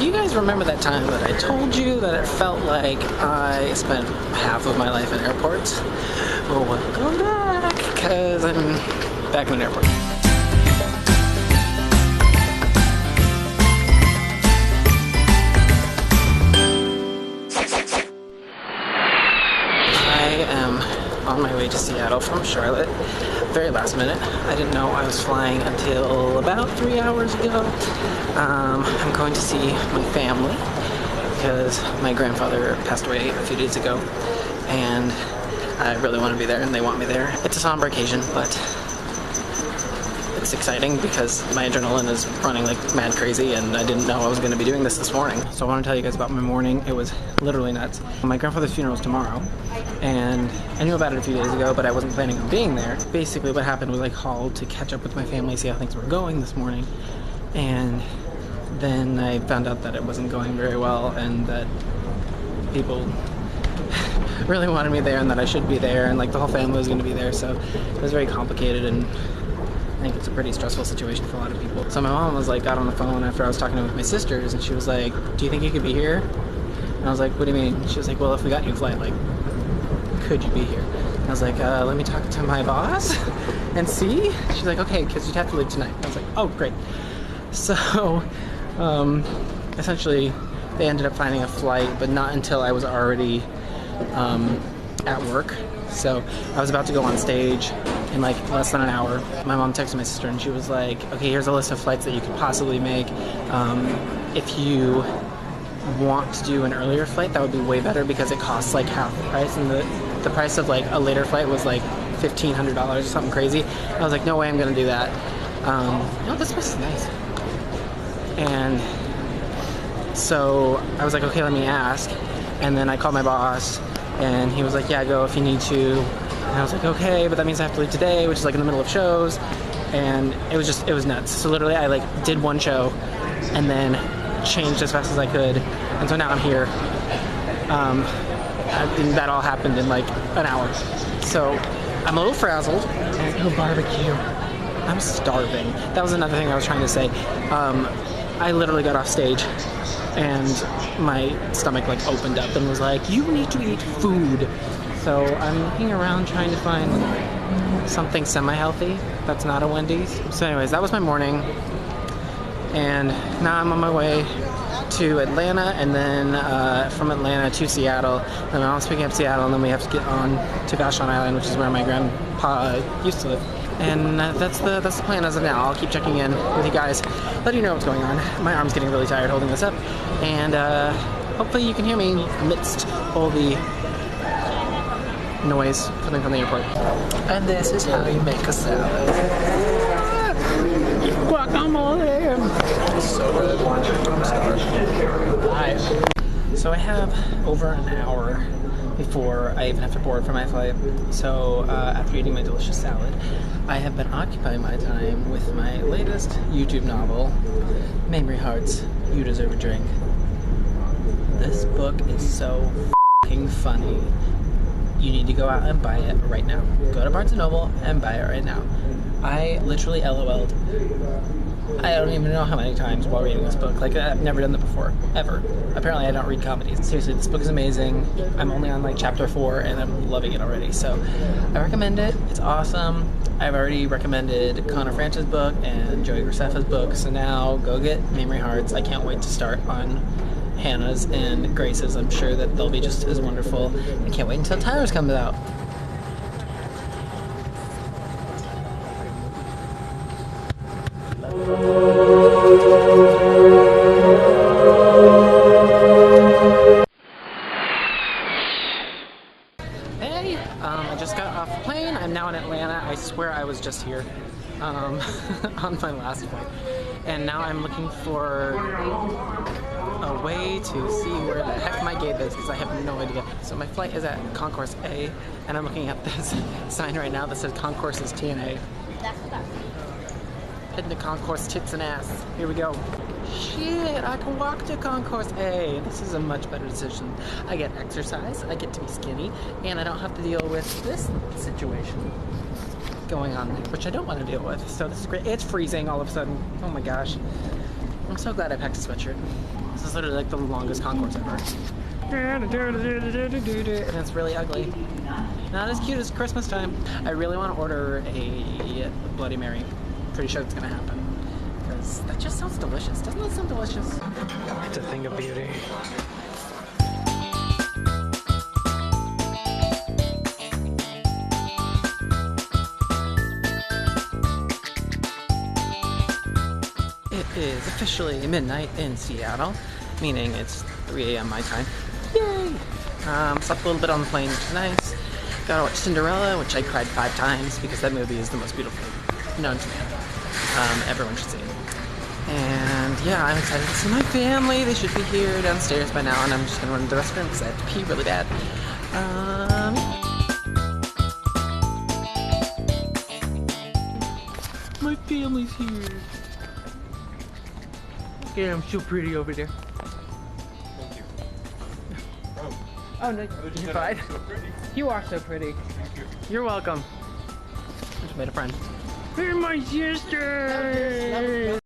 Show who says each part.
Speaker 1: Do you guys remember that time that I told you that it felt like I spent half of my life in airports? Well, welcome back, because I'm back in an airport. I am on my way to Seattle from Charlotte. Very last minute. I didn't know I was flying until about 3 hours ago. I'm going to see my family because my grandfather passed away a few days ago and I really want to be there and they want me there. It's a somber occasion, but it's exciting because my adrenaline is running like mad crazy and I didn't know I was going to be doing this morning. So I want to tell you guys about my morning. It was literally nuts. My grandfather's funeral is tomorrow and I knew about it a few days ago, but I wasn't planning on being there. Basically what happened was I called to catch up with my family, see how things were going this morning, and then I found out that it wasn't going very well and that people really wanted me there and that I should be there and like the whole family was going to be there, so it was very complicated and I think it's a pretty stressful situation for a lot of people. So my mom was like, got on the phone after I was talking with my sisters and she was like, do you think you could be here? And I was like, what do you mean? She was like, well, if we got you a flight, like, could you be here? And I was like, let me talk to my boss and see. She's like, okay, because you'd have to leave tonight. I was like, oh, great. So essentially they ended up finding a flight, but not until I was already at work. So I was about to go on stage in like less than an hour. My mom texted my sister and she was like, okay, here's a list of flights that you could possibly make. If you want to do an earlier flight, that would be way better because it costs like half the price, and the price of like a later flight was like $1,500 or something crazy. I was like, no way I'm gonna do that. No, this place is nice. And so I was like, okay, let me ask. And then I called my boss and he was like, yeah, go if you need to. And I was like, okay, but that means I have to leave today, which is like in the middle of shows. And it was nuts. So literally I like did one show and then changed as fast as I could. And so now I'm here. And that all happened in like an hour. So I'm a little frazzled. And oh, barbecue. I'm starving. That was another thing I was trying to say. I literally got off stage and my stomach like opened up and was like, you need to eat food. So I'm looking around trying to find something semi-healthy that's not a Wendy's. So anyways, that was my morning. And now I'm on my way to Atlanta and then from Atlanta to Seattle. And my mom's picking up Seattle and then we have to get on to Vashon Island, which is where my grandpa used to live. And that's the plan as of now. I'll keep checking in with you guys, letting you know what's going on. My arm's getting really tired holding this up, and hopefully you can hear me amidst all the noise coming from the airport. And this is how you make a salad. Guacamole! So good. I'm starving. Alright. So I have over an hour before I even have to board for my flight. So after eating my delicious salad, I have been occupying my time with my latest YouTube novel, Memory Hearts, You Deserve a Drink. This book is so f***ing funny. You need to go out and buy it right now. Go to Barnes & Noble and buy it right now. I literally LOL'd. I don't even know how many times while reading this book. Like, I've never done that before, ever. Apparently I don't read comedies. Seriously, this book is amazing. I'm only on like chapter 4 and I'm loving it already. So I recommend it. It's awesome. I've already recommended Connor Franch's book and Joey Graceffa's book. So now go get Memory Hearts. I can't wait to start on Hannah's and Grace's. I'm sure that they'll be just as wonderful. I can't wait until Tyler's comes out. Hey, I just got off the plane. I'm now in Atlanta. I swear I was just here on my last flight. And now I'm looking for a way to see where the heck my gate is because I have no idea. So my flight is at Concourse A and I'm looking at this sign right now that says Concourses TNA. Heading to Concourse Tits and Ass. Here we go. Shit, I can walk to Concourse A. This is a much better decision. I get exercise, I get to be skinny, and I don't have to deal with this situation going on, which I don't want to deal with. So this is great. It's freezing all of a sudden. Oh my gosh. I'm so glad I packed a sweatshirt. This is literally like the longest concourse ever. And it's really ugly. Not as cute as Christmas time. I really want to order a Bloody Mary. Pretty sure it's gonna happen. Because that just sounds delicious. Doesn't that sound delicious? It's a thing of beauty. It is officially midnight in Seattle, meaning it's 3 a.m. my time. Yay! Slept a little bit on the plane, which is nice. Got to watch Cinderella, which I cried 5 times because that movie is the most beautiful known to man. Everyone should see it. And yeah, I'm excited to see my family. They should be here downstairs by now, and I'm just gonna run to the restroom because I have to pee really bad. My family's here. Yeah, I'm so pretty over there.
Speaker 2: Thank you.
Speaker 1: Oh no, you're fine.
Speaker 2: So pretty.
Speaker 1: You are so pretty.
Speaker 2: Thank you.
Speaker 1: You're welcome. I just made a friend. You're my sister!